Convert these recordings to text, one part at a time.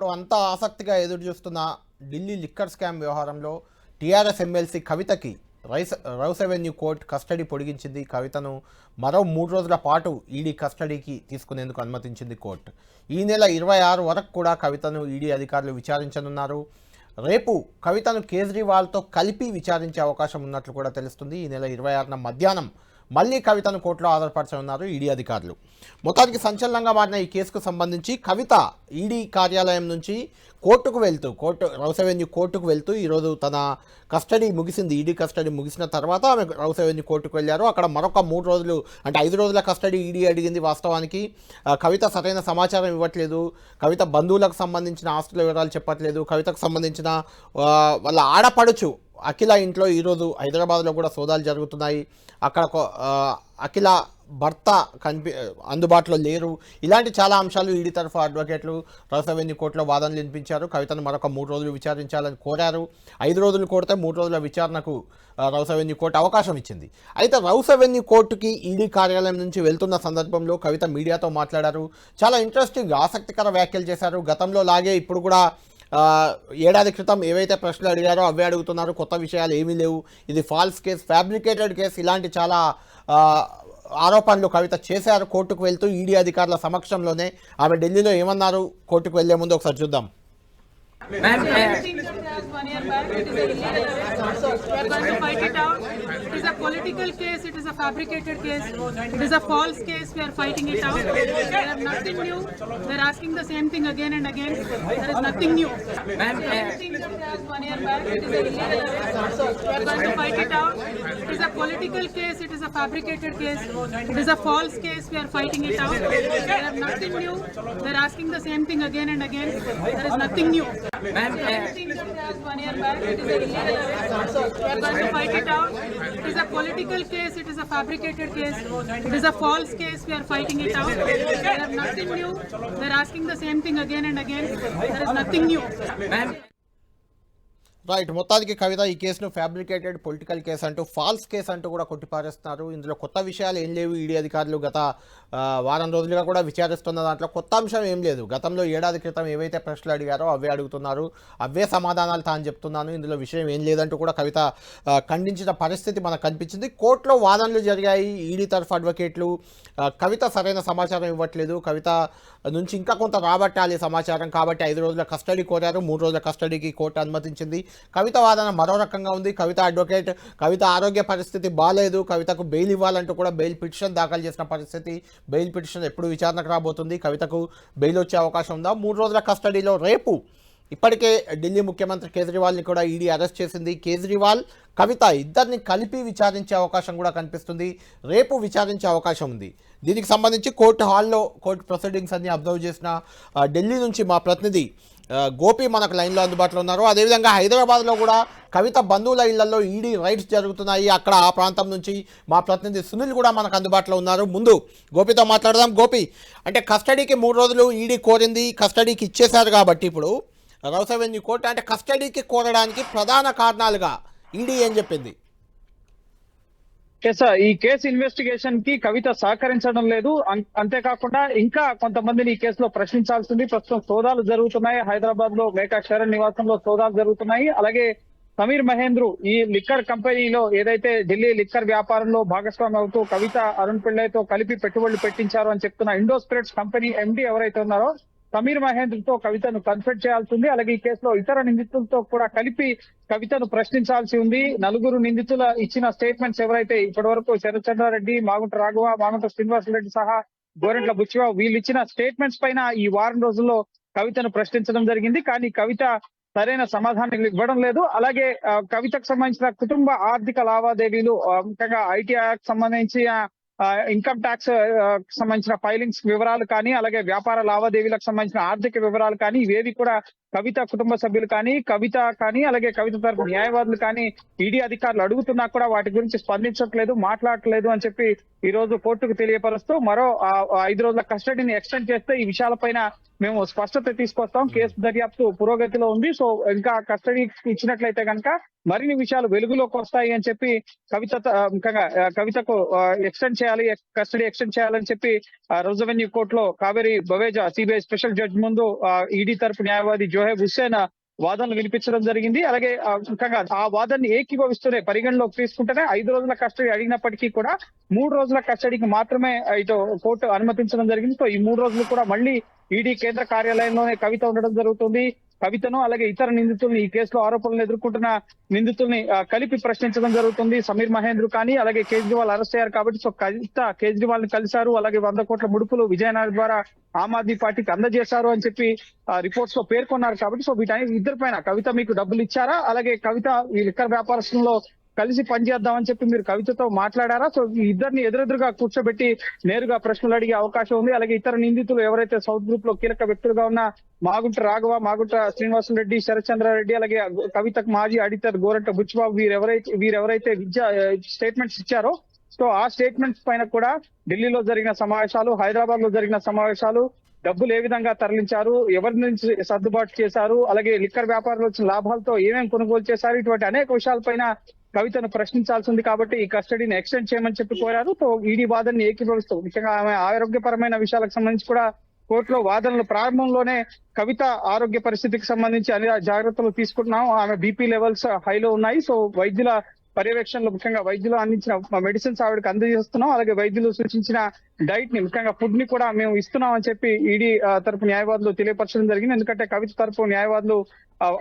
ఇప్పుడు అంతా ఆసక్తిగా ఎదురు చూస్తున్న ఢిల్లీ లిక్కర్ స్కామ్ వ్యవహారంలో టీఆర్ఎస్ ఎమ్మెల్సీ కవితకి రౌస్ అవెన్యూ కోర్టు కస్టడీ పొడిగించింది. కవితను మరో 3 రోజుల పాటు ఈడీ కస్టడీకి తీసుకునేందుకు అనుమతించింది కోర్టు. ఈ నెల 26 వరకు కూడా కవితను ఈడీ అధికారులు విచారించనున్నారు. రేపు కవితను కేజ్రీవాల్తో కలిపి విచారించే అవకాశం ఉన్నట్లు కూడా తెలుస్తుంది. ఈ నెల 26న మధ్యాహ్నం మళ్ళీ కవితను కోర్టులో హాజరుపరచనున్నారు ఈడీ అధికారులు. మొత్తానికి సంచలనంగా మారిన ఈ కేసుకు సంబంధించి కవిత ఈడీ కార్యాలయం నుంచి రౌస్ అవెన్యూ కోర్టుకు వెళ్తూ ఈరోజు తన కస్టడీ ముగిసింది. ఈడీ కస్టడీ ముగిసిన తర్వాత ఆమె రౌస్ అవెన్యూ కోర్టుకు వెళ్ళారు. అక్కడ మరొక 3 రోజులు అంటే 5 రోజుల కస్టడీ ఈడీ అడిగింది. వాస్తవానికి కవిత సరైన సమాచారం ఇవ్వట్లేదు, కవిత బంధువులకు సంబంధించిన ఆస్తుల వివరాలు చెప్పట్లేదు, కవితకు సంబంధించిన వాళ్ళ ఆడపడుచు అఖిల ఇంట్లో ఈరోజు హైదరాబాద్లో కూడా సోదాలు జరుగుతున్నాయి. అక్కడ అఖిల భర్త అందుబాటులో లేరు. ఇలాంటి చాలా అంశాలు ఈడీ తరఫు అడ్వకేట్లు రౌస్ అవెన్యూ కోర్టులో వాదనలు వినిపించారు. కవితను మరొక 3 రోజులు విచారించాలని కోరారు. 5 రోజులు కోరితే 3 రోజుల విచారణకు రౌస్ అవెన్యూ కోర్టు అవకాశం ఇచ్చింది. అయితే రౌస్ అవెన్యూ కోర్టుకి ఈడీ కార్యాలయం నుంచి వెళ్తున్న సందర్భంలో కవిత మీడియాతో మాట్లాడారు. చాలా ఇంట్రెస్టింగ్ ఆసక్తికర వ్యాఖ్యలు చేశారు. గతంలో లాగే ఇప్పుడు కూడా ఏడాది క్రితం ఏవైతే ప్రశ్నలు అడిగారో అవే అడుగుతున్నారు. కొత్త విషయాలు ఏమీ లేవు, ఇది ఫాల్స్ కేసు, ఫ్యాబ్రికేటెడ్ కేసు, ఇలాంటి చాలా ఆరోపణలు కవిత చేశారు. కోర్టుకు వెళ్తూ ఈడీ అధికారుల సమక్షంలోనే ఆమె ఢిల్లీలో ఏమన్నారు కోర్టుకు వెళ్లే ముందు ఒకసారి చూద్దాం. Everything that was 1 year back, it is a illegal arrest. We are going to fight it out. It is a political case, it is a fabricated case, it is a false case, we are fighting it out. There is nothing new. They are asking the same thing again and again. There is nothing new. Everything that was 1 year back, it is a illegal arrest. We are going to fight it out. It is a political case, it is a fabricated case, it is a false case, we are fighting it out. There is nothing new. They are asking the same thing again and again. There is nothing new. Everything that was 1 year back, it is a illegal arrest. We are going to fight it out. It is a political case, it is a fabricated case, it is a false case, we are fighting it out. There is nothing new. They are asking the same thing again and again. There is nothing new. Right, మొత్తానికి కవిత ఈ కేసును fabricated political case అంటూ, false case అంటూ కూడా కొట్టిపారేస్తున్నారు. ఇందులో కొత్త విషయాలు ఏం లేవు. ఈడీ అధికారులు గత వారం రోజులుగా కూడా విచారిస్తున్న దాంట్లో కొత్త అంశం ఏం లేదు. గతంలో ఏడాది క్రితం ఏవైతే ప్రశ్నలు అడిగారో అవే అడుగుతున్నారు, అవే సమాధానాలు తాను చెప్తున్నాను, ఇందులో విషయం ఏం లేదంటూ కూడా కవిత ఖండించిన పరిస్థితి మనకు కనిపించింది. కోర్టులో వాదనలు జరిగాయి. ఈడీ తరఫు అడ్వకేట్లు కవిత సరైన సమాచారం ఇవ్వట్లేదు, కవిత నుంచి ఇంకా కొంత రాబట్టాలి సమాచారం, కాబట్టి 5 రోజుల కస్టడీ కోరారు. 3 రోజుల కస్టడీకి కోర్టు అనుమతించింది. కవిత వాదన మరో రకంగా ఉంది. కవిత అడ్వకేట్ కవిత ఆరోగ్య పరిస్థితి బాగాలేదు, కవితకు బెయిల్ ఇవ్వాలంటూ కూడా బెయిల్ పిటిషన్ దాఖలు చేసిన పరిస్థితి. బెయిల్ పిటిషన్ ఎప్పుడు విచారణకు రాబోతుంది, కవితకు బెయిల్ వచ్చే అవకాశం ఉందా? 3 రోజుల కస్టడీలో రేపు ఇప్పటికే ఢిల్లీ ముఖ్యమంత్రి కేజ్రీవాల్ని కూడా ఈడీ అరెస్ట్ చేసింది. కేజ్రీవాల్, కవిత ఇద్దరిని కలిపి విచారించే అవకాశం కూడా కనిపిస్తుంది. రేపు విచారించే అవకాశం ఉంది. దీనికి సంబంధించి కోర్టు హాల్లో కోర్టు ప్రొసీడింగ్స్ అన్ని అబ్జర్వ్ చేసిన ఢిల్లీ నుంచి మా ప్రతినిధి గోపి మనకు లైన్లో అందుబాటులో ఉన్నారు. అదేవిధంగా హైదరాబాద్లో కూడా కవిత బంధువుల ఇళ్లలో ఈడీ రైడ్స్ జరుగుతున్నాయి. అక్కడ ఆ ప్రాంతం నుంచి మా ప్రతినిధి సునీల్ కూడా మనకు అందుబాటులో ఉన్నారు. ముందు గోపితో మాట్లాడదాం. గోపి, అంటే కస్టడీకి 3 రోజులు ఈడీ కోరింది, కస్టడీకి ఇచ్చేశారు కాబట్టి ఇప్పుడు రౌస్ అవెన్యూ కోర్టు అంటే కస్టడీకి కోరడానికి ప్రధాన కారణాలుగా ఈడీ ఏం చెప్పింది? ఈ కేసు ఇన్వెస్టిగేషన్ కి కవిత సహకరించడం లేదు. అంతేకాకుండా ఇంకా కొంతమందిని ఈ కేసులో ప్రశ్నించాల్సింది. ప్రస్తుతం సోదాలు జరుగుతున్నాయి. హైదరాబాద్ లో మేకా శరణ్ నివాసంలో సోదాలు జరుగుతున్నాయి. అలాగే సమీర్ మహేంద్రు ఈ లిక్కర్ కంపెనీలో ఏదైతే ఢిల్లీ లిక్కర్ వ్యాపారంలో భాగస్వామి అవుతూ కవిత అరుణ్ పిళ్ళైతో కలిపి పెట్టుబడులు పెట్టించారు అని చెప్తున్న ఇండో స్పిరిట్స్ కంపెనీ ఎండి ఎవరైతే ఉన్నారో సమీర్ మహేంద్రతో కవితను కన్సల్ట్ చేయాల్సి ఉంది. అలాగే ఈ కేసులో ఇతర నిందితులతో కూడా కలిపి కవితను ప్రశ్నించాల్సి ఉంది. 4 నిందితుల ఇచ్చిన స్టేట్మెంట్స్ ఎవరైతే ఇప్పటి వరకు శరత్చంద్రారెడ్డి, మాగుంట రాఘవ, మాగుంట శ్రీనివాసరెడ్డి సహా గోరెంట్ల బుచ్చిరావు వీళ్ళు ఇచ్చిన స్టేట్మెంట్స్ పైన ఈ వారం రోజుల్లో కవితను ప్రశ్నించడం జరిగింది. కానీ కవిత సరైన సమాధానం ఇవ్వడం లేదు. అలాగే కవితకు సంబంధించిన కుటుంబ ఆర్థిక లావాదేవీలు, ముఖ్యంగా ఐటీ యాక్ట్ సంబంధించి ఇన్కమ్ ట్యాక్స్ సంబంధించిన ఫైలింగ్స్ వివరాలు కానీ, అలాగే వ్యాపార లావాదేవీలకు సంబంధించిన ఆర్థిక వివరాలు కానీ ఇవేవి కూడా కవిత కుటుంబ సభ్యులు కానీ, కవిత కానీ, అలాగే కవిత తరపు న్యాయవాదులు కానీ ఈడీ అధికారులు అడుగుతున్నా కూడా వాటి గురించి స్పందించట్లేదు, మాట్లాడట్లేదు అని చెప్పి ఈ రోజు కోర్టుకు తెలియపరుస్తూ మరో 5 రోజుల కస్టడీని ఎక్స్టెండ్ చేస్తే ఈ విషయాలపైన మేము స్పష్టత తీసుకొస్తాం. కేసు దర్యాప్తు పురోగతిలో ఉంది. సో ఇంకా కస్టడీ ఇచ్చినట్లయితే కనుక మరిన్ని విషయాలు వెలుగులోకి వస్తాయి అని చెప్పి ముఖ్యంగా కవితకు కస్టడీ ఎక్స్టెండ్ చేయాలని చెప్పి రౌజ్ అవెన్యూ కోర్టులో Kaveri Baweja CBI special judge ముందు ఈడీ తరపు న్యాయవాది జోహెబ్ హుస్సేన్ వాదనలు వినిపించడం జరిగింది. అలాగే ముఖ్యంగా ఆ వాదనని ఏకీభవిస్తూనే పరిగణలోకి తీసుకుంటేనే 5 రోజుల కస్టడీ అడిగినప్పటికీ కూడా 3 రోజుల కస్టడీకి మాత్రమే ఇటు కోర్టు అనుమతించడం జరిగింది. సో ఈ 3 రోజులు కూడా మళ్ళీ ఈడీ కేంద్ర కార్యాలయంలోనే కవిత ఉండడం జరుగుతుంది. కవితను అలాగే ఇతర నిందితుల్ని ఈ కేసులో ఆరోపణలు ఎదుర్కొంటున్న నిందితుల్ని కలిపి ప్రశ్నించడం జరుగుతుంది. సమీర్ మహేంద్ర కానీ అలాగే కేజ్రీవాల్ అరెస్ట్ అయ్యారు కాబట్టి సో కవిత కేజ్రీవాల్ ని కలిశారు, అలాగే 100 కోట్ల ముడుపులు విజయనగరం ద్వారా ఆమ్ ఆద్మీ పార్టీకి అందజేశారు అని చెప్పి రిపోర్ట్స్ లో పేర్కొన్నారు కాబట్టి సో ఇద్దరి పైన కవిత మీకు డబ్బులు ఇచ్చారా, అలాగే కవిత ఈ లిక్కర్ వ్యాపారస్తుల్లో కలిసి పనిచేద్దామని చెప్పి మీరు కవితతో మాట్లాడారా? సో ఈ ఇద్దరిని ఎదురెదురుగా కూర్చోబెట్టి నేరుగా ప్రశ్నలు అడిగే అవకాశం ఉంది. అలాగే ఇతర నిందితులు ఎవరైతే సౌత్ గ్రూప్ లో కీలక వ్యక్తులుగా ఉన్న మాగుంట రాఘవ, మాగుంట శ్రీనివాసరెడ్డి, శరత్చంద్రారెడ్డి, అలాగే కవితకు మాజీ ఆడిటర్ గోరంట బుచ్చిబాబు వీరెవరైతే స్టేట్మెంట్స్ ఇచ్చారో సో ఆ స్టేట్మెంట్స్ పైన కూడా ఢిల్లీలో జరిగిన సమావేశాలు, హైదరాబాద్ లో జరిగిన సమావేశాలు, డబ్బులు ఏ విధంగా తరలించారు, ఎవరి నుంచి సర్దుబాటు చేశారు, అలాగే లిక్కర్ వ్యాపారంలో వచ్చిన లాభాలతో ఏమేమి కొనుగోలు చేశారు, ఇటువంటి అనేక విషయాలపైన కవితను ప్రశ్నించాల్సి ఉంది కాబట్టి ఈ కస్టడీని ఎక్స్టెండ్ చేయమని చెప్పి కోరారు. సో ఈడీ వాదనని ఏకీభవిస్తూ ముఖ్యంగా ఆమె ఆరోగ్యపరమైన విషయాలకు సంబంధించి కూడా కోర్టులో వాదనలు ప్రారంభంలోనే కవిత ఆరోగ్య పరిస్థితికి సంబంధించి అన్ని జాగ్రత్తలు తీసుకుంటున్నాం, ఆమె బీపీ లెవెల్స్ హైలో ఉన్నాయి, సో వైద్యుల పర్యవేక్షణలో ముఖ్యంగా వైద్యులు అందించిన మెడిసిన్స్ ఆవిడకి అందజేస్తున్నాం, అలాగే వైద్యులు సూచించిన డైట్ ని ముఖ్యంగా ఫుడ్ ని కూడా మేము ఇస్తున్నాం అని చెప్పి ఈడీ తరపు న్యాయవాదులు తెలియపరచడం జరిగింది. ఎందుకంటే కవిత తరపు న్యాయవాదులు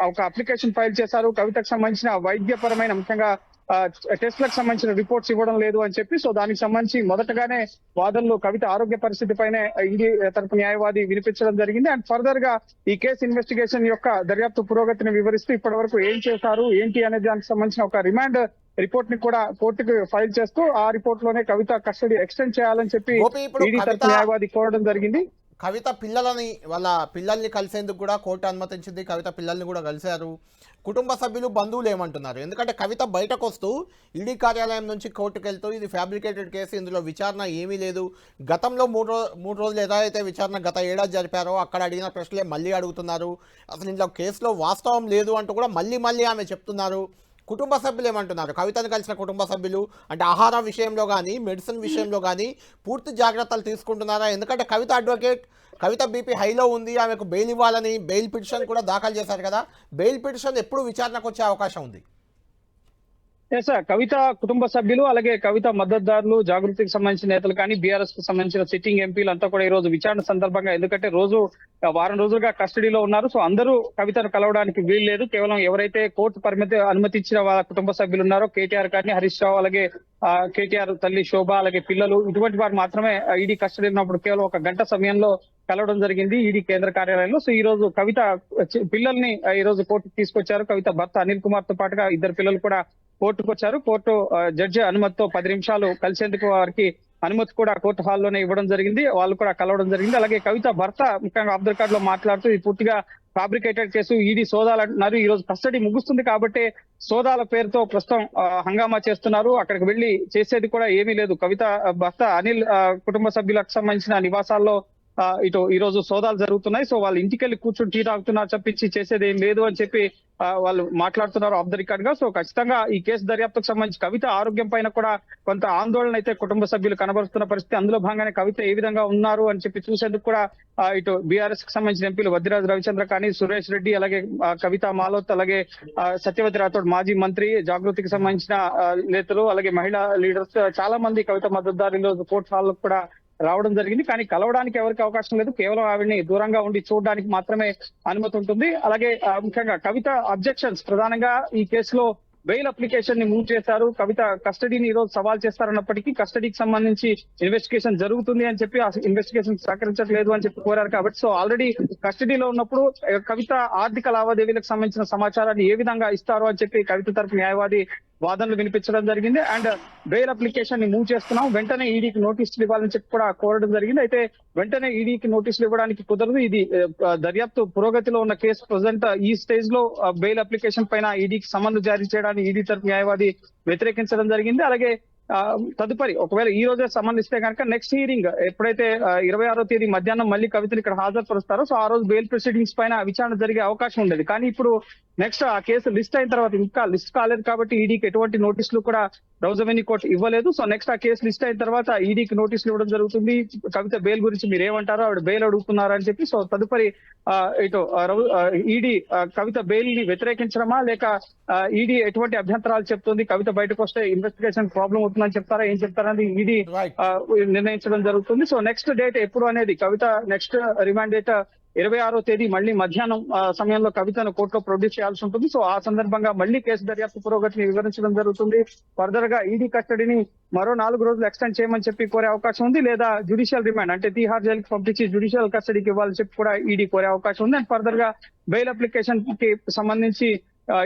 ఒక అప్లికేషన్ ఫైల్ చేశారు, కవితకు సంబంధించిన వైద్యపరమైన ముఖ్యంగా టెస్ట్లకు సంబంధించిన రిపోర్ట్స్ ఇవ్వడం లేదు అని చెప్పి సో దానికి సంబంధించి మొదటగానే వాదనలు కవిత ఆరోగ్య పరిస్థితి పైన ఈడీ తరపు న్యాయవాది వినిపించడం జరిగింది. అండ్ ఫర్దర్ గా ఈ కేసు ఇన్వెస్టిగేషన్ యొక్క దర్యాప్తు పురోగతిని వివరిస్తూ ఇప్పటి వరకు ఏం చేశారు ఏంటి అనే దానికి సంబంధించిన ఒక రిమాండ్ రిపోర్ట్ ని కూడా కోర్టుకు ఫైల్ చేస్తూ ఆ రిపోర్ట్ లోనే కవిత కస్టడీ ఎక్స్టెండ్ చేయాలని చెప్పి ఈడీ తరపు న్యాయవాది కోరడం జరిగింది. కవిత వాళ్ళ పిల్లల్ని కలిసేందుకు కూడా కోర్టు అనుమతించింది. కవిత పిల్లల్ని కూడా కలిశారు. కుటుంబ సభ్యులు, బంధువులు ఏమంటున్నారు? ఎందుకంటే కవిత బయటకు వస్తూ ఈడీ కార్యాలయం నుంచి కోర్టుకు వెళ్తూ ఇది ఫ్యాబ్రికేటెడ్ కేసు, ఇందులో విచారణ ఏమీ లేదు, గతంలో మూడు రోజులు ఏదైతే విచారణ గత ఏడాది జరిపారో అక్కడ అడిగిన ప్రశ్నలే మళ్ళీ అడుగుతున్నారు, అసలు ఇందులో కేసులో వాస్తవం లేదు అంటూ కూడా మళ్ళీ ఆమె చెప్తున్నారు. కుటుంబ సభ్యులు ఏమంటున్నారు? కవితను కలిసిన కుటుంబ సభ్యులు అంటే ఆహారం విషయంలో కానీ మెడిసిన్ విషయంలో కానీ పూర్తి జాగ్రత్తలు తీసుకుంటున్నారా? ఎందుకంటే కవిత అడ్వకేట్, కవిత బీపీ హైలో ఉంది, ఆమెకు బెయిల్ ఇవ్వాలని బెయిల్ పిటిషన్ కూడా దాఖలు చేశారు కదా, బెయిల్ పిటిషన్ ఎప్పుడు విచారణకు వచ్చే అవకాశం ఉంది? కవిత కుటుంబ సభ్యులు అలాగే కవిత మద్దతుదారులు, జాగృతికి సంబంధించిన నేతలు కానీ బీఆర్ఎస్ కు సంబంధించిన సిట్టింగ్ ఎంపీలు అంతా కూడా ఈ రోజు విచారణ సందర్భంగా, ఎందుకంటే వారం రోజులుగా కస్టడీలో ఉన్నారు, సో అందరూ కవితను కలవడానికి వీలు లేదు, కేవలం ఎవరైతే కోర్టు అనుమతించిన వాళ్ళ కుటుంబ సభ్యులు ఉన్నారో కేటీఆర్ కానీ హరీష్ రావు, అలాగే కేటీఆర్ తల్లి శోభ, అలాగే పిల్లలు, ఇటువంటి వారు మాత్రమే ఈడీ కస్టడీ ఉన్నప్పుడు కేవలం 1 గంట సమయంలో కలవడం జరిగింది ఈడీ కేంద్ర కార్యాలయంలో. సో ఈ రోజు కవిత పిల్లల్ని ఈ రోజు కోర్టుకు తీసుకొచ్చారు. కవిత భర్త అనిల్ కుమార్ తో పాటుగా 2 పిల్లలు కూడా కోర్టుకు వచ్చారు. కోర్టు జడ్జి అనుమతితో 10 నిమిషాలు కలిసేందుకు వారికి అనుమతి కూడా కోర్టు హాల్లోనే ఇవ్వడం జరిగింది, వాళ్ళు కూడా కలవడం జరిగింది. అలాగే కవిత భర్త ముఖ్యంగా ఆఫ్ ద రికార్డ్ లో మాట్లాడుతూ ఇది పూర్తిగా ఫ్యాబ్రికేటెడ్ కేసు, ఈడీ సోదాలు అంటున్నారు, ఈ రోజు కస్టడీ ముగుస్తుంది కాబట్టి సోదాల పేరుతో ప్రస్తుతం హంగామా చేస్తున్నారు, అక్కడికి వెళ్లి చేసేది కూడా ఏమీ లేదు. కవిత భర్త అనిల్ కుటుంబ సభ్యులకు సంబంధించిన నివాసాల్లో ఇటు ఈ రోజు సోదాలు జరుగుతున్నాయి, సో వాళ్ళు ఇంటికి వెళ్ళి కూర్చొని టీ తాగుతున్నారు తప్పించి చేసేది ఏం లేదు అని చెప్పి వాళ్ళు మాట్లాడుతున్నారు ఆఫ్ ద రికార్డ్ గా. సో ఖచ్చితంగా ఈ కేసు దర్యాప్తుకు సంబంధించి కవిత ఆరోగ్యం పైన కూడా కొంత ఆందోళన అయితే కుటుంబ సభ్యులు కనబరుస్తున్న పరిస్థితి. అందులో భాగంగానే కవిత ఏ విధంగా ఉన్నారు అని చెప్పి చూసేందుకు కూడా ఇటు బీఆర్ఎస్ కి సంబంధించిన ఎంపీలు వద్దిరాజు రవిచంద్ర కానీ, సురేష్ రెడ్డి, అలాగే కవిత మాలోత్, అలాగే సత్యవతి రాథోడ్ మాజీ మంత్రి, జాగృతికి సంబంధించిన నేతలు, అలాగే మహిళా లీడర్స్ చాలా మంది కవిత మద్దతుదారులు కోర్టు హాల్ కూడా రావడం జరిగింది. కానీ కలవడానికి ఎవరికి అవకాశం లేదు, కేవలం ఆవిడని దూరంగా ఉండి చూడడానికి మాత్రమే అనుమతి ఉంటుంది. అలాగే ముఖ్యంగా కవిత అబ్జెక్షన్స్ ప్రధానంగా ఈ కేసులో బెయిల్ అప్లికేషన్ ని మూవ్ చేశారు. కవిత కస్టడీని ఈ రోజు సవాల్ చేస్తారన్నప్పటికీ కస్టడీకి సంబంధించి ఇన్వెస్టిగేషన్ జరుగుతుంది అని చెప్పి ఆ ఇన్వెస్టిగేషన్ సహకరించట్లేదు అని చెప్పి కోరారు. కాబట్టి సో ఆల్రెడీ కస్టడీలో ఉన్నప్పుడు కవిత ఆర్థిక లావాదేవీలకు సంబంధించిన సమాచారాన్ని ఏ విధంగా ఇస్తారు అని చెప్పి కవిత తరపు న్యాయవాది వాదనలు వినిపించడం జరిగింది. అండ్ బెయిల్ అప్లికేషన్ ని మూవ్ చేస్తున్నాం, వెంటనే ఈడీకి నోటీసులు ఇవ్వాలని చెప్పి కూడా కోరడం జరిగింది. అయితే వెంటనే ఈడీకి నోటీసులు ఇవ్వడానికి కుదరదు, ఇది దర్యాప్తు పురోగతిలో ఉన్న కేసు. ప్రజెంట్ ఈ స్టేజ్ లో బెయిల్ అప్లికేషన్ పైన ఈడీకి సమన్లు జారీ చేయడానికి ఈడీ తరపు న్యాయవాది వ్యతిరేకించడం జరిగింది. అలాగే తదుపరి ఒకవేళ ఈ రోజే సమన్ ఇస్తే కనుక నెక్స్ట్ హియరింగ్ ఎప్పుడైతే 26వ తేదీ మధ్యాహ్నం మళ్ళీ కవితను ఇక్కడ హాజరుపరుస్తారో సో ఆ రోజు బెయిల్ ప్రొసీడింగ్స్ పైన విచారణ జరిగే అవకాశం ఉండేది. కానీ ఇప్పుడు నెక్స్ట్ ఆ కేసు లిస్ట్ అయిన తర్వాత ఇంకా లిస్ట్ కాలేదు కాబట్టి ఈడీకి ఎటువంటి నోటీసులు కూడా రౌజ్ అవెన్యూ కోర్టు ఇవ్వలేదు. సో నెక్స్ట్ ఆ కేసు లిస్ట్ అయిన తర్వాత ఈడీకి నోటీసులు ఇవ్వడం జరుగుతుంది. కవిత బెయిల్ గురించి మీరు ఏమంటారో, ఆవిడ బెయిల్ అడుగుతున్నారా అని చెప్పి. సో తదుపరి ఇటు ఈడీ కవిత బెయిల్ ని వ్యతిరేకించడమా, లేక ఈడీ ఎటువంటి అభ్యంతరాలు చెప్తుంది, కవిత బయటకు వస్తే ఇన్వెస్టిగేషన్ ప్రాబ్లం అవుతుందని చెప్తారా, ఏం చెప్తారని ఈడీ Right. నిర్ణయించడం జరుగుతుంది. సో నెక్స్ట్ డేట్ ఎప్పుడు అనేది, కవిత నెక్స్ట్ రిమాండ్ డేట్ 26వ తేదీ మళ్ళీ మధ్యాహ్నం సమయంలో కవితను కోర్టులో ప్రొడ్యూస్ చేయాల్సి ఉంటుంది. సో ఆ సందర్భంగా మళ్ళీ కేసు దర్యాప్తు పురోగతిని వివరించడం జరుగుతుంది. ఫర్దర్ గా ఈడీ కస్టడీని మరో 4 రోజులు ఎక్స్టెండ్ చేయమని చెప్పి కోరే అవకాశం ఉంది, లేదా జ్యుడిషియల్ రిమాండ్ అంటే తీహార్ జైలు కి పంపించి జ్యుడిషియల్ కస్టడీకి ఇవ్వాలని చెప్పి కూడా ఈడీ కోరే అవకాశం ఉంది. అండ్ ఫర్దర్ గా బెయిల్ అప్లికేషన్ కి సంబంధించి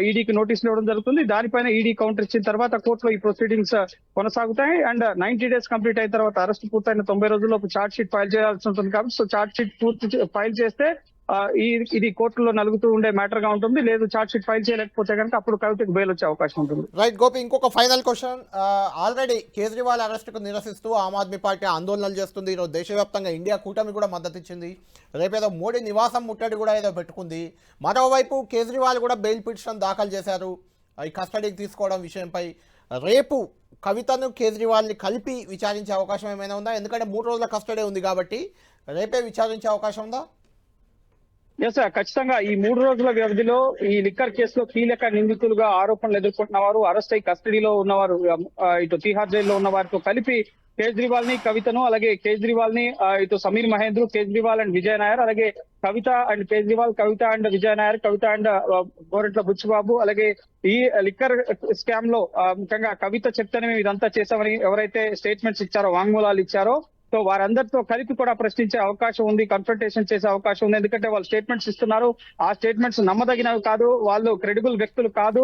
ఈడీకి నోటీసులు ఇవ్వడం జరుగుతుంది. దానిపైన ఈడీ కౌంటర్ ఇచ్చిన తర్వాత కోర్టులో ఈ ప్రొసీడింగ్స్ కొనసాగుతాయి. అండ్ 90 days కంప్లీట్ అయిన తర్వాత, అరెస్ట్ పూర్తయిన 90 రోజుల్లోపు ఛార్జ్ షీట్ ఫైల్ చేయాల్సి ఉంటుంది కాబట్టి, సో ఛార్జ్ షీట్ పూర్తి ఫైల్ చేస్తే ఇది కోర్టులో నలుగుతూ ఉండే మ్యాటర్ గా ఉంటుంది. లేదు ఛార్జ్ షీట్ ఫైల్ చేయలేకపోతే కనుక అప్పుడు కవితకు బెయిల్ వచ్చే అవకాశం ఉంటుంది. రైట్ గోపి, ఇంకొక ఫైనల్ క్వశ్చన్. ఆల్రెడీ కేజ్రీవాల్ అరెస్టుకు నిరసిస్తూ ఆమ్ ఆద్మీ పార్టీ ఆందోళనలు చేస్తుంది. ఈరోజు దేశవ్యాప్తంగా ఇండియా కూటమి కూడా మద్దతు ఇచ్చింది. రేపేదో మోడీ నివాసం ముట్టడి కూడా ఏదో పెట్టుకుంది. మరోవైపు కేజ్రీవాల్ కూడా బెయిల్ పిటిషన్ దాఖలు చేశారు ఈ కస్టడీకి తీసుకోవడం విషయంపై. రేపు కవితను కేజ్రీవాల్ని కలిపి విచారించే అవకాశం ఏమైనా ఉందా? ఎందుకంటే 3 రోజుల కస్టడీ ఉంది కాబట్టి రేపే విచారించే అవకాశం ఉందా? ఎస్ సార్, ఖచ్చితంగా ఈ 3 రోజుల వ్యవధిలో ఈ లిక్కర్ కేసులో కీలక నిందితులుగా ఆరోపణలు ఎదుర్కొంటున్న వారు, అరెస్ట్ అయి కస్టడీలో ఉన్నవారు, ఇటు తిహార్ జైల్లో ఉన్న వారితో కలిపి కేజ్రీవాల్ ని, కవితను, అలాగే కేజ్రీవాల్ ని ఇటు సమీర్ మహేంద్ర, కేజ్రీవాల్ అండ్ విజయ్ నాయర్, అలాగే Kavitha and Kejriwal, Kavitha and Vijay Nair, Kavitha and Gorantla Buchibabu, అలాగే ఈ లిక్కర్ స్కామ్ లో ముఖ్యంగా కవిత చెప్తేనే మేము ఇదంతా చేశామని ఎవరైతే స్టేట్మెంట్స్ ఇచ్చారో, వాంగ్మూలాలు ఇచ్చారో, సో వారందరితో కలిపి కూడా ప్రశ్నించే అవకాశం ఉంది, కన్ఫ్రంటేషన్ చేసే అవకాశం ఉంది. ఎందుకంటే వాళ్ళు స్టేట్మెంట్స్ ఇస్తున్నారు, ఆ స్టేట్మెంట్స్ నమ్మదగినవి కాదు, వాళ్ళు క్రెడిబుల్ వ్యక్తులు కాదు,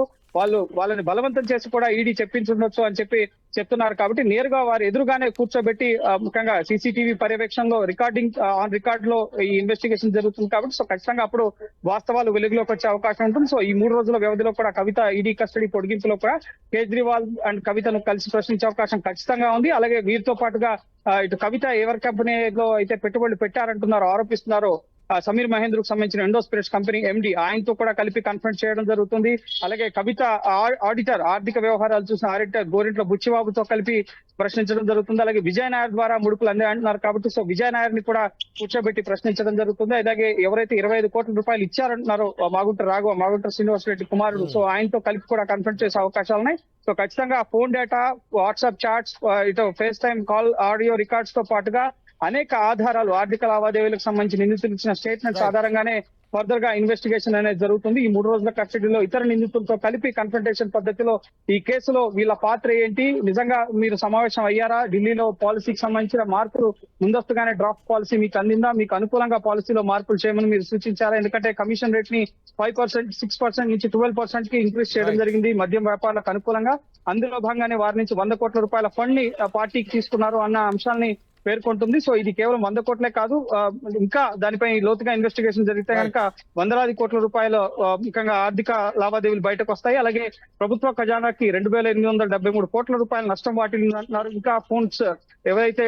వాళ్ళని బలవంతం చేసి కూడా ఈడీ చెప్పించుండొచ్చు అని చెప్పి చెప్తున్నారు. కాబట్టి నేరుగా వారు ఎదురుగానే కూర్చోబెట్టి ముఖ్యంగా సీసీటీవీ పర్యవేక్షణలో రికార్డింగ్ ఆన్ రికార్డ్ లో ఈ ఇన్వెస్టిగేషన్ జరుగుతుంది కాబట్టి, సో ఖచ్చితంగా అప్పుడు వాస్తవాలు వెలుగులోకి వచ్చే అవకాశం ఉంటుంది. సో ఈ 3 రోజుల వ్యవధిలో కూడా కవిత ఈడీ కస్టడీ పొడిగింపులో కూడా కేజ్రీవాల్ అండ్ కవితను కలిసి ప్రశ్నించే అవకాశం ఖచ్చితంగా ఉంది. అలాగే వీరితో పాటుగా ఇటు కవిత ఎవరి కంపెనీలో అయితే పెట్టుబడులు పెట్టారంటున్నారో, ఆరోపిస్తున్నారో, సమీర్ మహేంద్రకు సంబంధించిన ఎండోస్పిరిట్స్ కంపెనీ ఎండి, ఆయనతో కూడా కలిపి కన్ఫరెన్స్ చేయడం జరుగుతుంది. అలాగే కవిత ఆడిటర్, ఆర్థిక వ్యవహారాలు చూసిన ఆడిటర్ గోరింట్ల బుచ్చిబాబుతో కలిపి ప్రశ్నించడం జరుగుతుంది. అలాగే విజయ్ నాయర్ ద్వారా ముడుపులు అందే అంటున్నారు కాబట్టి, సో విజయ్ నాయర్ ని కూడా కూర్చోబెట్టి ప్రశ్నించడం జరుగుతుంది. అలాగే ఎవరైతే 25 కోట్ల రూపాయలు ఇచ్చారంటున్నారో మాగుంట శ్రీనివాస్ రెడ్డి కుమారుడు, సో ఆయనతో కలిపి కూడా కన్ఫరెన్స్ చేసే అవకాశాలు ఉన్నాయి. సో ఖచ్చితంగా ఫోన్ డేటా, వాట్సాప్ చాట్స్, ఇటు face time call audio records తో పాటుగా అనేక ఆధారాలు, ఆర్థిక లావాదేవీలకు సంబంధించి నిందితులు ఇచ్చిన స్టేట్మెంట్స్ ఆధారంగానే ఫర్దర్ గా ఇన్వెస్టిగేషన్ అనేది జరుగుతుంది. ఈ 3 రోజుల కస్టడీలో ఇతర నిందితులతో కలిపి కన్ఫ్రంటేషన్ పద్ధతిలో ఈ కేసులో వీళ్ళ పాత్ర ఏంటి, నిజంగా మీరు సమావేశం అయ్యారా, ఢిల్లీలో పాలసీకి సంబంధించిన మార్పులు ముందస్తుగానే డ్రాఫ్ట్ పాలసీ మీకు అందిందా, మీకు అనుకూలంగా పాలసీలో మార్పులు చేయమని మీరు సూచించారా, ఎందుకంటే కమిషన్ రేట్ ని 5%, 6% నుంచి 12% కి ఇంక్రీజ్ చేయడం జరిగింది మద్యం వ్యాపారులకు అనుకూలంగా. అందులో భాగంగానే వారి నుంచి 100 కోట్ల రూపాయల ఫండ్ ని పార్టీకి తీసుకున్నారు అన్న అంశాలని పేర్కొంటుంది. సో ఇది కేవలం 100 కోట్లే కాదు, ఇంకా దానిపై లోతుగా ఇన్వెస్టిగేషన్ జరిగితే కనుక వందలాది కోట్ల రూపాయల ముఖ్యంగా ఆర్థిక లావాదేవీలు బయటకు వస్తాయి. అలాగే ప్రభుత్వ ఖజానాకి 2873 కోట్ల రూపాయల నష్టం వాటిల్లిందంటున్నారు. ఇంకా ఫోన్స్ ఎవరైతే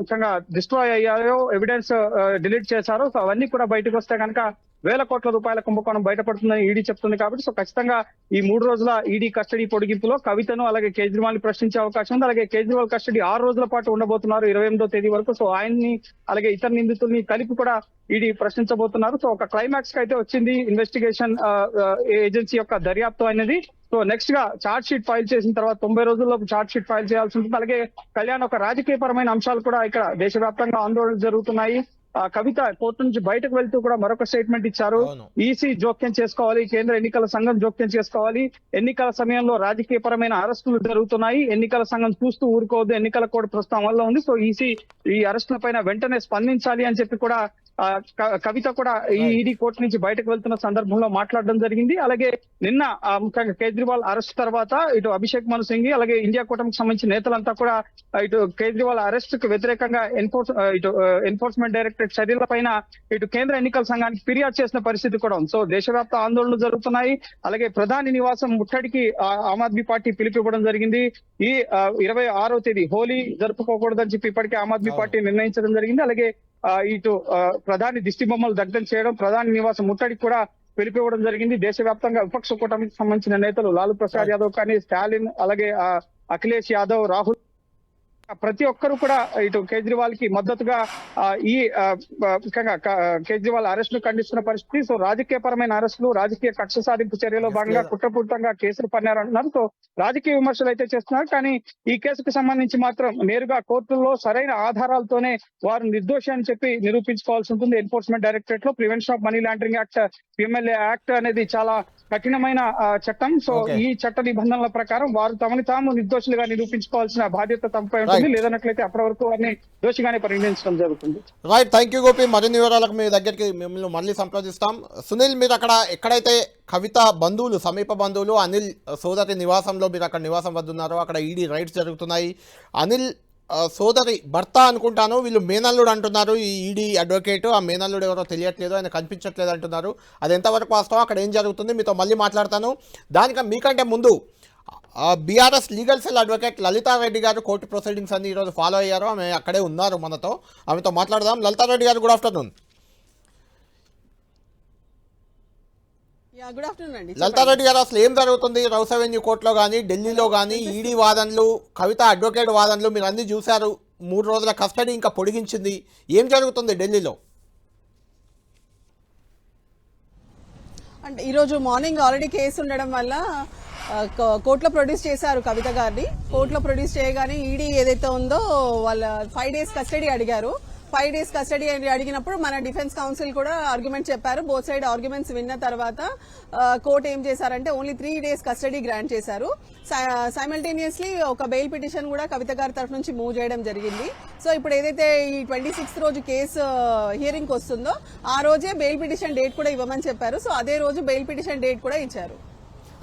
ముఖ్యంగా డిస్ట్రాయ్ అయ్యాయో, ఎవిడెన్స్ డిలీట్ చేశారో, సో అవన్నీ కూడా బయటకు వస్తే కనుక వేల కోట్ల రూపాయల కుంభకోణం బయటపడుతుందని ఈడీ చెప్తుంది. కాబట్టి సో ఖచ్చితంగా ఈ 3 రోజుల ఈడీ కస్టడీ పొడిగింపులో కవితను అలాగే కేజ్రీవాల్ ని ప్రశ్నించే అవకాశం ఉంది. అలాగే కేజ్రీవాల్ కస్టడీ 6 రోజుల పాటు ఉండబోతున్నారు, 28వ తేదీ వరకు. సో ఆయన్ని అలాగే ఇతర నిందితుల్ని కలిపి కూడా ఈడీ ప్రశ్నించబోతున్నారు. సో ఒక క్లైమాక్స్ కి అయితే వచ్చింది ఇన్వెస్టిగేషన్ ఏజెన్సీ యొక్క దర్యాప్తు అనేది. సో నెక్స్ట్ గా ఛార్జ్ షీట్ ఫైల్ చేసిన తర్వాత 90 రోజుల్లో ఛార్జ్ షీట్ ఫైల్ చేయాల్సి ఉంటుంది. అలాగే కళ్యాణ్, ఒక రాజకీయపరమైన అంశాలు కూడా ఇక్కడ దేశవ్యాప్తంగా ఆందోళనలు జరుగుతున్నాయి. కవిత కోర్టు నుంచి బయటకు వెళ్తూ కూడా మరొక స్టేట్మెంట్ ఇచ్చారు. ఈసీ జోక్యం చేసుకోవాలి, కేంద్ర ఎన్నికల సంఘం జోక్యం చేసుకోవాలి, ఎన్నికల సమయంలో రాజకీయపరమైన అరెస్టులు జరుగుతున్నాయి, ఎన్నికల సంఘం చూస్తూ ఊరుకోవద్దు, ఎన్నికల కోడ్ ప్రస్తుతం అమల్లో ఉంది, సో ఈసీ ఈ అరెస్టుల పైన వెంటనే స్పందించాలి అని చెప్పి కూడా కవిత కూడా ఈ ఈడీ కోర్టు నుంచి బయటకు వెళ్తున్న సందర్భంలో మాట్లాడడం జరిగింది. అలాగే నిన్న ముఖ్యంగా కేజ్రీవాల్ అరెస్ట్ తర్వాత ఇటు అభిషేక్ మను సింఘి అలాగే ఇండియా కూటమికి సంబంధించిన నేతలంతా కూడా ఇటు కేజ్రీవాల్ అరెస్ట్ కు వ్యతిరేకంగా ఎన్ఫోర్స్మెంట్ డైరెక్టరేట్ చర్యల పైన ఇటు కేంద్ర ఎన్నికల సంఘానికి ఫిర్యాదు చేసిన పరిస్థితి కూడా ఉంది. సో దేశవ్యాప్త ఆందోళనలు జరుగుతున్నాయి. అలాగే ప్రధాని నివాసం ముట్టడికి ఆమ్ ఆద్మీ పార్టీ పిలుపివ్వడం జరిగింది. ఈ 26వ తేదీ హోలీ జరుపుకోకూడదని చెప్పి ఇప్పటికే ఆమ్ ఆద్మీ పార్టీ నిర్ణయించడం జరిగింది. అలాగే ఇటు ప్రధాని దిష్టి బొమ్మలు దగ్ధం చేయడం, ప్రధాని నివాసం ముట్టడికి కూడా పిలిపివ్వడం జరిగింది. దేశవ్యాప్తంగా విపక్ష కూటమికి సంబంధించిన నేతలు లాలూ ప్రసాద్ యాదవ్ కానీ, స్టాలిన్, అలాగే అఖిలేష్ యాదవ్, రాహుల్, ప్రతి ఒక్కరు కూడా ఇటు కేజ్రీవాల్ కి మద్దతుగా ముఖ్యంగా కేజ్రీవాల్ అరెస్ట్ ను ఖండిస్తున్న పరిస్థితి. సో రాజకీయ పరమైన అరెస్టులు, రాజకీయ కక్ష సాధింపు చర్యలో భాగంగా కుట్రపూరితంగా కేసులు పన్నారంటున్నారు. సో రాజకీయ విమర్శలు అయితే చేస్తున్నారు. కానీ ఈ కేసుకు సంబంధించి మాత్రం నేరుగా కోర్టుల్లో సరైన ఆధారాలతోనే వారు నిర్దోషి అని చెప్పి నిరూపించుకోవాల్సి ఉంటుంది. ఎన్ఫోర్స్మెంట్ డైరెక్టరేట్ లో prevention of money laundering act, PMLA act అనేది చాలా కఠినమైన చట్టం. సో ఈ చట్ట నిబంధనల ప్రకారం వారు తమని తాము నిర్దోషులుగా నిరూపించుకోవాల్సిన బాధ్యత తమపై ఉంటుంది. లేదన్నట్లయితే అప్పటి వరకు వారిని దోషిగానే పరిగణించడం జరుగుతుంది. Right, thank you Gopi. మరిన్ని వివరాలకు మీ దగ్గరికి మిమ్మల్ని మళ్ళీ సంప్రదిస్తాం. సునీల్, మీరు అక్కడ ఎక్కడైతే కవిత బంధువులు, సమీప బంధువులు అనిల్ సోదరి నివాసంలో మీరు అక్కడ నివాసం వద్ద ఉన్నారో, అక్కడ ఈడీ రైడ్స్ జరుగుతున్నాయి. అనిల్ సోదరి భర్త అనుకుంటాను, వీళ్ళు మేనల్లుడు అంటున్నారు ఈ ఈడీ అడ్వకేట్. ఆ మేనల్లుడు ఎవరో తెలియట్లేదు, ఆయన కనిపించట్లేదు అంటున్నారు. అది ఎంతవరకు వాస్తవం, అక్కడ ఏం జరుగుతుంది, మీతో మళ్ళీ మాట్లాడతాను. మీకంటే ముందు BRS legal cell advocate Lalitha Reddy గారు కోర్టు ప్రొసీడింగ్స్ అన్ని ఈరోజు ఫాలో అయ్యారు. ఆమె అక్కడే ఉన్నారు మనతో, ఆమెతో మాట్లాడదాం. లలితారెడ్డి గారు, గుడ్ ఆఫ్టర్నూన్. గుడ్ ఆఫ్టర్నూన్ అండి. లలితారెడ్డి గారు, అసలు ఏం జరుగుతుంది రౌస్ అవెన్యూ కోర్టులో కానీ, ఢిల్లీలో కానీ? ఈడీ వాదనలు, కవిత అడ్వకేట్ వాదనలు మీరు అన్ని చూశారు. 3 రోజుల కస్టడీ ఇంకా పొడిగించింది. ఏం జరుగుతుంది ఢిల్లీలో? అంటే ఈరోజు మార్నింగ్ ఆల్రెడీ కేసు ఉండడం వల్ల కోర్టులో ప్రొడ్యూస్ చేశారు కవిత గారిని. కోర్టులో ప్రొడ్యూస్ చేయగానే ఈడీ ఏదైతే ఉందో వాళ్ళ 5 days కస్టడీ అడిగారు. 5 days కస్టడీ అడిగినప్పుడు మన డిఫెన్స్ కౌన్సిల్ కూడా ఆర్గ్యుమెంట్ చెప్పారు. బోత్ సైడ్ ఆర్గ్యుమెంట్స్ విన్న తర్వాత కోర్టు ఏం చేశారంటే ఓన్లీ 3 days కస్టడీ గ్రాంట్ చేశారు. సైమల్టేనియస్లీ ఒక బెయిల్ పిటిషన్ కూడా కవిత గారి తరఫు నుంచి మూవ్ చేయడం జరిగింది. సో ఇప్పుడు ఏదైతే ఈ 26th రోజు కేసు హియరింగ్ వస్తుందో ఆ రోజే బెయిల్ పిటిషన్ డేట్ కూడా ఇవ్వమని చెప్పారు. సో అదే రోజు బెయిల్ పిటిషన్ డేట్ కూడా ఇచ్చారు.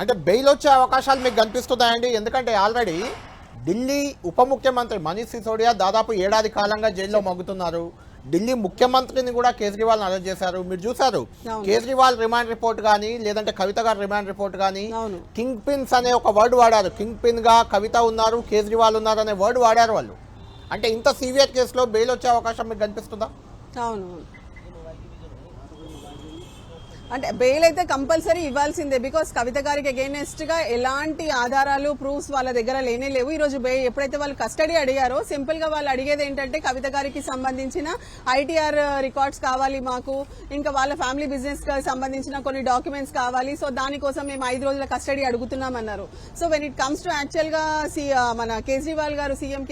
అంటే బెయిల్ వచ్చే అవకాశాలు మీకు కనిపిస్తున్నాయండి? ఎందుకంటే ఆల్రెడీ ఢిల్లీ ఉప ముఖ్యమంత్రి మనీష్ సిసోడియా దాదాపు 1 ఏడాది కాలంగా జైల్లో మగ్గుతున్నారు. ఢిల్లీ ముఖ్యమంత్రిని కూడా కేజ్రీవాల్ అరెస్ట్ చేశారు. మీరు చూశారు కేజ్రీవాల్ రిమాండ్ రిపోర్ట్ కానీ, లేదంటే కవిత గారి రిమాండ్ రిపోర్ట్ కానీ, కింగ్ పిన్స్ అనే ఒక వర్డ్ వాడారు. కింగ్ పిన్ గా కవిత ఉన్నారు, కేజ్రీవాల్ ఉన్నారు అనే వర్డ్ వాడారు వాళ్ళు. అంటే ఇంత సీవియర్ కేసులో బెయిల్ వచ్చే అవకాశం మీకు కనిపిస్తుందా? అవును, అంటే బెయిల్ అయితే కంపల్సరీ ఇవ్వాల్సిందే. బికాస్ కవిత గారికి అగైనెస్ట్ గా ఎలాంటి ఆధారాలు, ప్రూఫ్స్ వాళ్ళ దగ్గర లేనే లేవు. ఈ రోజు ఎప్పుడైతే వాళ్ళు కస్టడీ అడిగారో సింపుల్ గా వాళ్ళు అడిగేది ఏంటంటే కవిత గారికి సంబంధించిన ఐటీఆర్ రికార్డ్స్ కావాలి మాకు, ఇంకా వాళ్ళ ఫ్యామిలీ బిజినెస్ కి సంబంధించిన కొన్ని డాక్యుమెంట్స్ కావాలి. సో దానికోసం మేము 5 రోజుల కస్టడీ అడుగుతున్నామన్నారు. So when it comes to actual గా మన కేజ్రీవాల్ గారు, సీఎం